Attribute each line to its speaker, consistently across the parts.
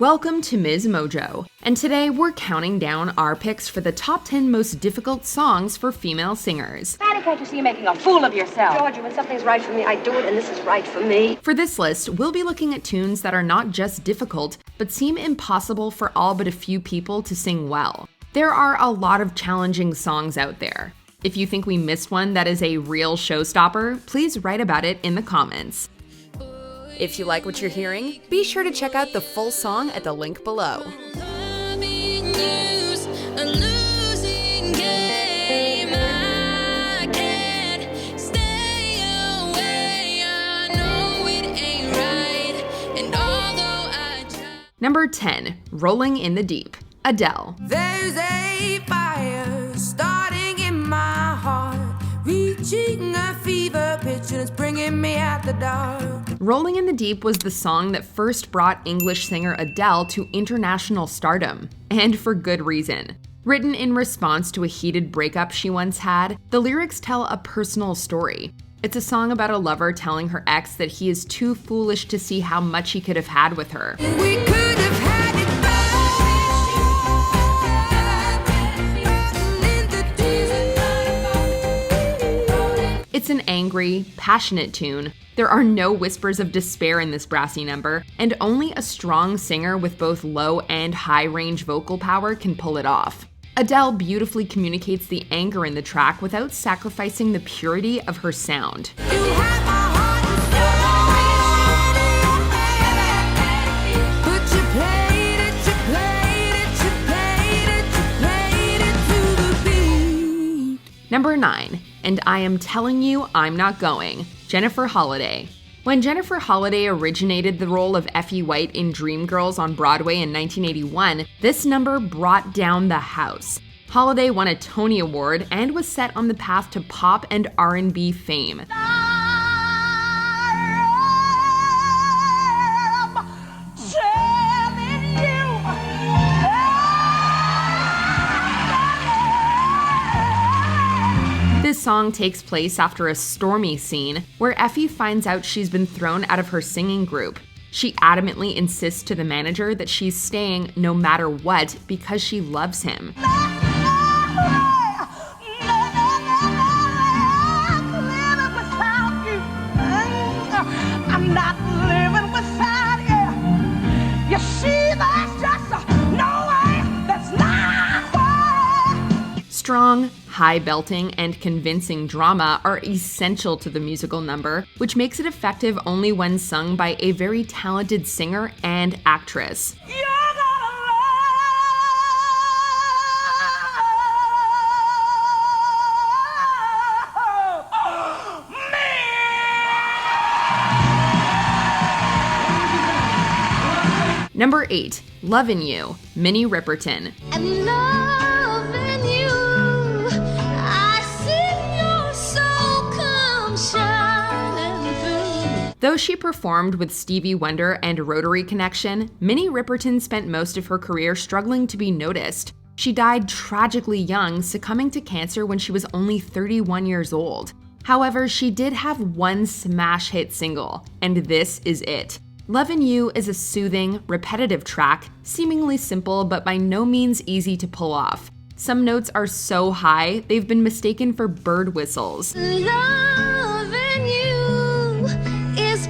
Speaker 1: Welcome to MsMojo, and today we're counting down our picks for the top 10 most difficult songs for female singers.
Speaker 2: Fanny, can't you see you're making a fool of yourself? Georgia, when something's right for me, I do it, and this is right for me.
Speaker 1: For this list, we'll be looking at tunes that are not just difficult, but seem impossible for all but a few people to sing well. There are a lot of challenging songs out there. If you think we missed one that is a real showstopper, please write about it in the comments. If you like what you're hearing, be sure to check out the full song at the link below. Number 10, Rolling in the Deep, Adele.
Speaker 3: There's a fire starting in my heart, reaching a fever pitch and it's bringing me out the dark.
Speaker 1: Rolling in the Deep was the song that first brought English singer Adele to international stardom, and for good reason. Written in response to a heated breakup she once had, the lyrics tell a personal story. It's a song about a lover telling her ex that he is too foolish to see how much he could have had with her.
Speaker 3: We could have had it back.
Speaker 1: It's an angry, passionate tune. There are no whispers of despair in this brassy number, and only a strong singer with both low and high range vocal power can pull it off. Adele beautifully communicates the anger in the track without sacrificing the purity of her sound.
Speaker 3: You have my heart and soul, but you played it to the beat.
Speaker 1: Number 9, And I Am Telling You I'm Not Going, Jennifer Holliday. When Jennifer Holliday originated the role of Effie White in Dreamgirls on Broadway in 1981, this number brought down the house. Holliday won a Tony Award and was set on the path to pop and R&B fame. This song takes place after a stormy scene where Effie finds out she's been thrown out of her singing group. She adamantly insists to the manager that she's staying no matter what because she loves him.
Speaker 3: I'm not living without you. You see, there's just no way, that's not way.
Speaker 1: Strong, high belting, and convincing drama are essential to the musical number, which makes it effective only when sung by a very talented singer and actress. Number 8, Lovin' You, Minnie Riperton.
Speaker 3: And loving you, I see your soul come shining through.
Speaker 1: Though she performed with Stevie Wonder and Rotary Connection, Minnie Riperton spent most of her career struggling to be noticed. She died tragically young, succumbing to cancer when she was only 31 years old. However, she did have one smash hit single, and this is it. Lovin' You is a soothing, repetitive track, seemingly simple but by no means easy to pull off. Some notes are so high, they've been mistaken for bird whistles.
Speaker 3: Loving you is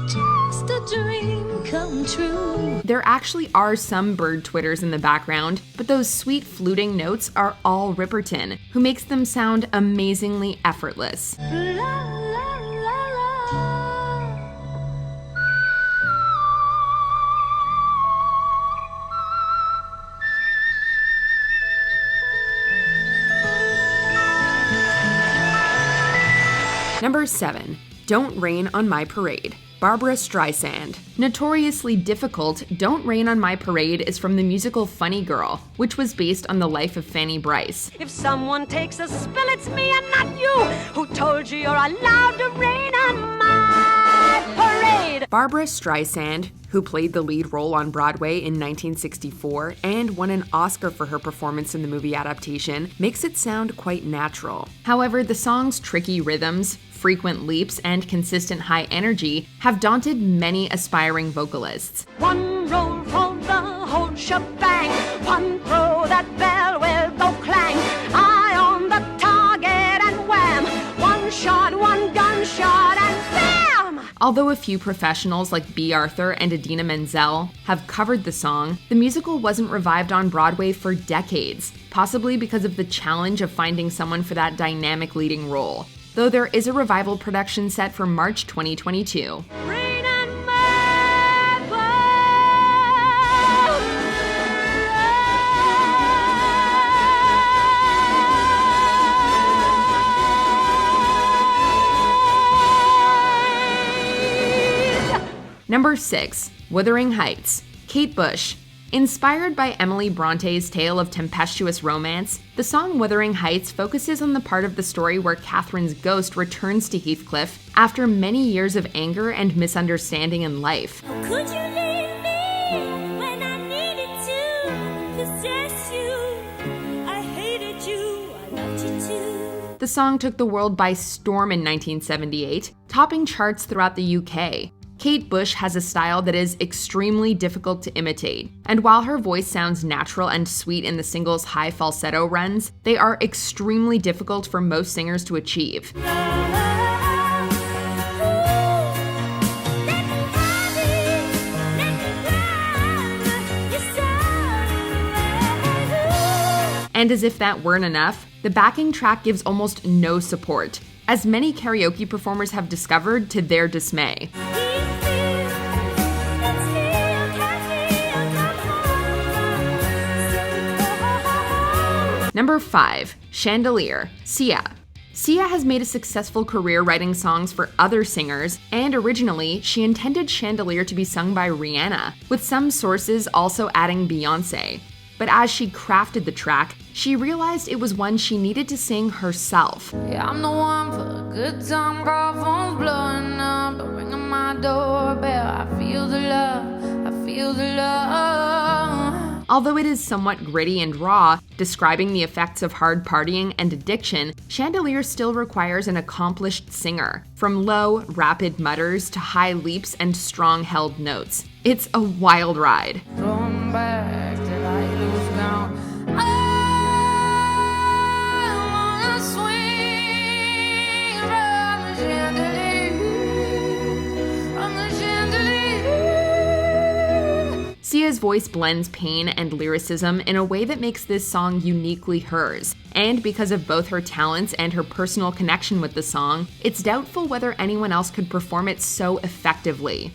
Speaker 3: just a dream come true.
Speaker 1: There actually are some bird twitters in the background, but those sweet fluting notes are all Riperton, who makes them sound amazingly effortless.
Speaker 3: La, la, la, la.
Speaker 1: Number 7, Don't Rain on My Parade, Barbra Streisand. Notoriously difficult, Don't Rain on My Parade is from the musical Funny Girl, which was based on the life of Fanny Brice.
Speaker 2: If someone takes a spill, it's me and not you. Who told you you're allowed to rain on my parade?
Speaker 1: Barbra Streisand, who played the lead role on Broadway in 1964 and won an Oscar for her performance in the movie adaptation, makes it sound quite natural. However, the song's tricky rhythms, frequent leaps, and consistent high energy have daunted many aspiring vocalists.
Speaker 2: One shebang. One throw, that bell will go clang. Eye on the target and wham. One shot, one gunshot, and bam!
Speaker 1: Although a few professionals like B. Arthur and Idina Menzel have covered the song, the musical wasn't revived on Broadway for decades, possibly because of the challenge of finding someone for that dynamic leading role. Though there is a revival production set for March 2022.
Speaker 2: Rain and
Speaker 1: Number 6. Wuthering Heights. Kate Bush. Inspired by Emily Bronte's tale of tempestuous romance, the song Wuthering Heights focuses on the part of the story where Catherine's ghost returns to Heathcliff after many years of anger and misunderstanding in life.
Speaker 4: Could you leave me when I needed to possess you? I hated you, I loved you too.
Speaker 1: The song took the world by storm in 1978, topping charts throughout the UK. Kate Bush has a style that is extremely difficult to imitate, and while her voice sounds natural and sweet in the single's high falsetto runs, they are extremely difficult for most singers to achieve. And as if that weren't enough, the backing track gives almost no support, as many karaoke performers have discovered to their dismay. Number 5. Chandelier. Sia. Sia has made a successful career writing songs for other singers, and originally, she intended Chandelier to be sung by Rihanna, with some sources also adding Beyoncé. But as she crafted the track, she realized it was one she needed to sing herself.
Speaker 3: Yeah, I'm the one for a good time, call phone's blowing up, ringing my doorbell. I feel the love, I feel the love.
Speaker 1: Although it is somewhat gritty and raw, describing the effects of hard partying and addiction, Chandelier still requires an accomplished singer, from low, rapid mutters to high leaps and strong held notes. It's a wild ride.
Speaker 3: Going back till I lose count. I wanna swing from the chandelier, from the chandelier.
Speaker 1: Sia's voice blends pain and lyricism in a way that makes this song uniquely hers. And because of both her talents and her personal connection with the song, it's doubtful whether anyone else could perform it so effectively.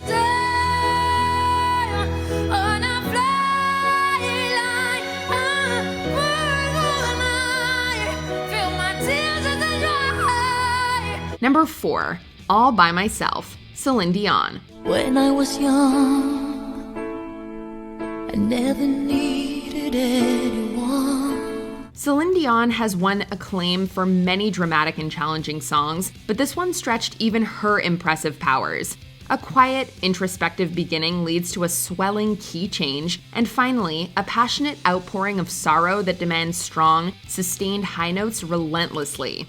Speaker 1: Number 4. All by Myself. Celine Dion.
Speaker 4: When I was young, I never needed anyone.
Speaker 1: Celine Dion has won acclaim for many dramatic and challenging songs, but this one stretched even her impressive powers. A quiet, introspective beginning leads to a swelling key change, and finally, a passionate outpouring of sorrow that demands strong, sustained high notes relentlessly.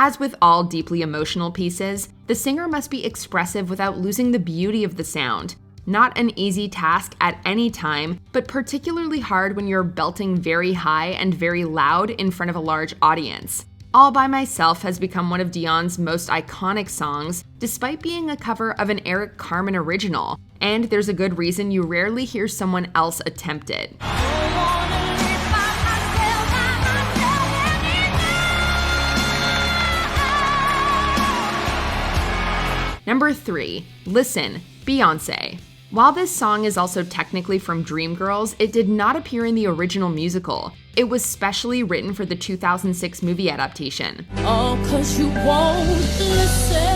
Speaker 1: As with all deeply emotional pieces, the singer must be expressive without losing the beauty of the sound. Not an easy task at any time, but particularly hard when you're belting very high and very loud in front of a large audience. All by Myself has become one of Dion's most iconic songs, despite being a cover of an Eric Carmen original, and there's a good reason you rarely hear someone else attempt it. Number 3. Listen, Beyoncé. While this song is also technically from Dreamgirls, it did not appear in the original musical. It was specially written for the 2006 movie adaptation.
Speaker 4: Oh, 'cause you won't listen.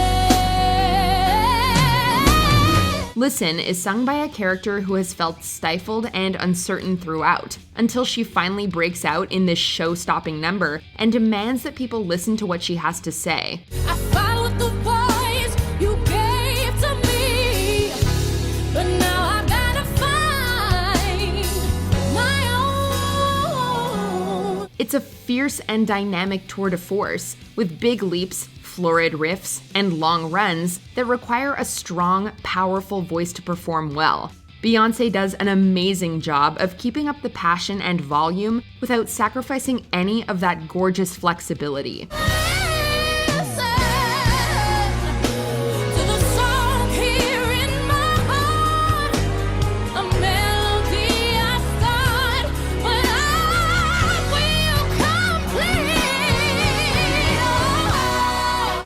Speaker 1: Listen is sung by a character who has felt stifled and uncertain throughout, until she finally breaks out in this show-stopping number and demands that people listen to what she has to say.
Speaker 4: I followed the voice you gave to me, but now I gotta find my own.
Speaker 1: fierce and dynamic tour de force, with big leaps, florid riffs, and long runs that require a strong, powerful voice to perform well. Beyoncé does an amazing job of keeping up the passion and volume without sacrificing any of that gorgeous flexibility.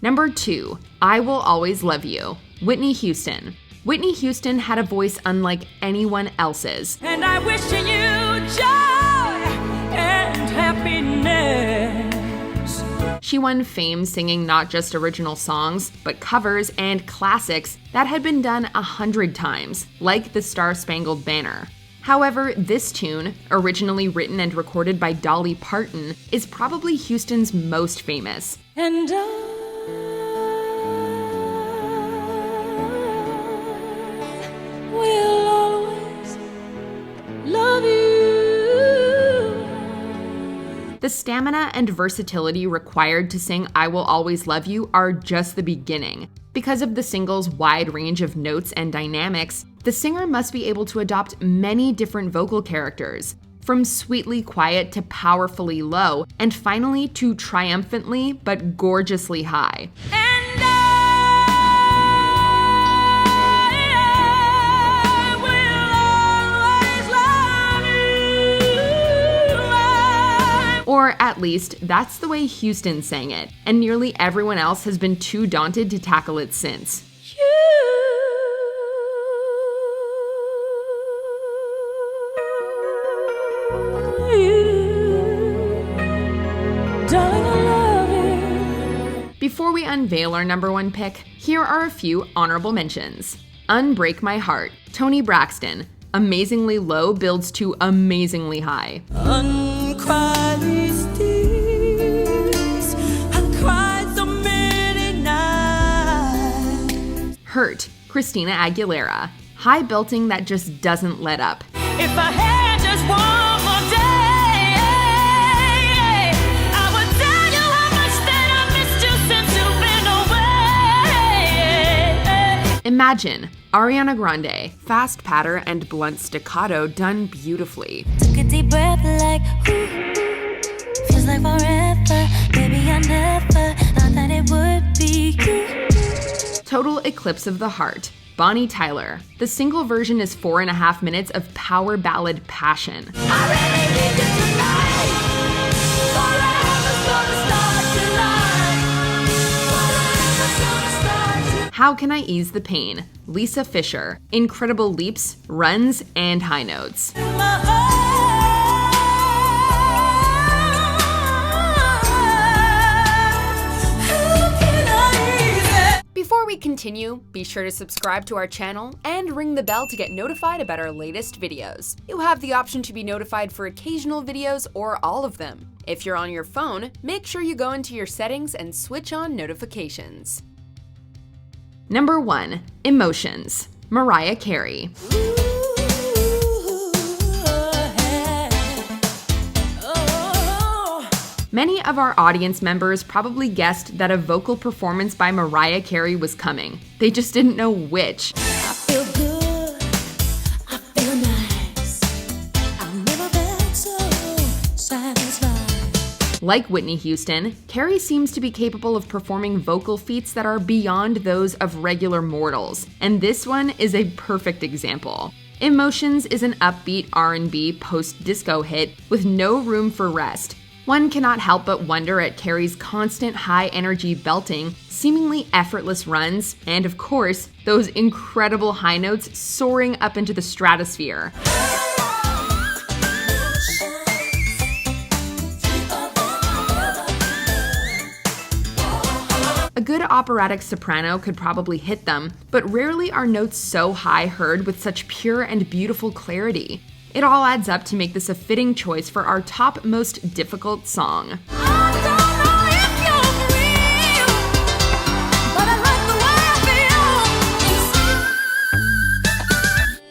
Speaker 1: Number 2, I Will Always Love You, Whitney Houston. Whitney Houston had a voice unlike anyone else's.
Speaker 4: And I wish you joy and happiness.
Speaker 1: She won fame singing not just original songs, but covers and classics that had been done 100 times, like the Star-Spangled Banner. However, this tune, originally written and recorded by Dolly Parton, is probably Houston's most famous.
Speaker 4: And will always love you.
Speaker 1: The stamina and versatility required to sing I Will Always Love You are just the beginning. Because of the single's wide range of notes and dynamics, the singer must be able to adopt many different vocal characters, from sweetly quiet to powerfully low, and finally to triumphantly but gorgeously high.
Speaker 4: And I will always love you.
Speaker 1: Or at least, that's the way Houston sang it, and nearly everyone else has been too daunted to tackle it since. Before we unveil our number 1 pick, here are a few honorable mentions. Unbreak My Heart, Toni Braxton. Amazingly low builds to amazingly high.
Speaker 4: Uncry these tears, I've cried so many nights.
Speaker 1: Hurt, Christina Aguilera. High belting that just doesn't let up.
Speaker 4: If I had just one more day, I would tell you how much that I missed you since you've been away.
Speaker 1: Imagine Ariana Grande, fast patter and blunt staccato done beautifully.
Speaker 5: Took a deep breath like, ooh, feels like forever. Baby, I never thought that it would be you.
Speaker 1: Total Eclipse of the Heart, Bonnie Tyler. The single version is 4.5 minutes of power ballad passion.
Speaker 4: I really need you tonight. Forever's gonna start tonight.
Speaker 1: How Can I Ease the Pain, Lisa Fischer. Incredible leaps, runs, and high notes. Before we continue, be sure to subscribe to our channel and ring the bell to get notified about our latest videos. You have the option to be notified for occasional videos or all of them. If you're on your phone, make sure you go into your settings and switch on notifications. Number 1, Emotions, Mariah Carey. Many of our audience members probably guessed that a vocal performance by Mariah Carey was coming. They just didn't know which.
Speaker 5: I feel good, I feel nice. I've never been so satisfied.
Speaker 1: Like Whitney Houston, Carey seems to be capable of performing vocal feats that are beyond those of regular mortals, and this one is a perfect example. Emotions is an upbeat R&B post-disco hit with no room for rest. One cannot help but wonder at Carey's constant high-energy belting, seemingly effortless runs, and of course, those incredible high notes soaring up into the stratosphere. A good operatic soprano could probably hit them, but rarely are notes so high heard with such pure and beautiful clarity. It all adds up to make this a fitting choice for our top most difficult song.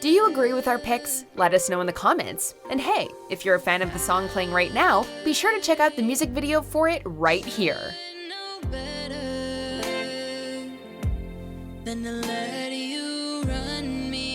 Speaker 1: Do you agree with our picks? Let us know in the comments. And hey, if you're a fan of the song playing right now, be sure to check out the music video for it right here.
Speaker 3: Than to let you run me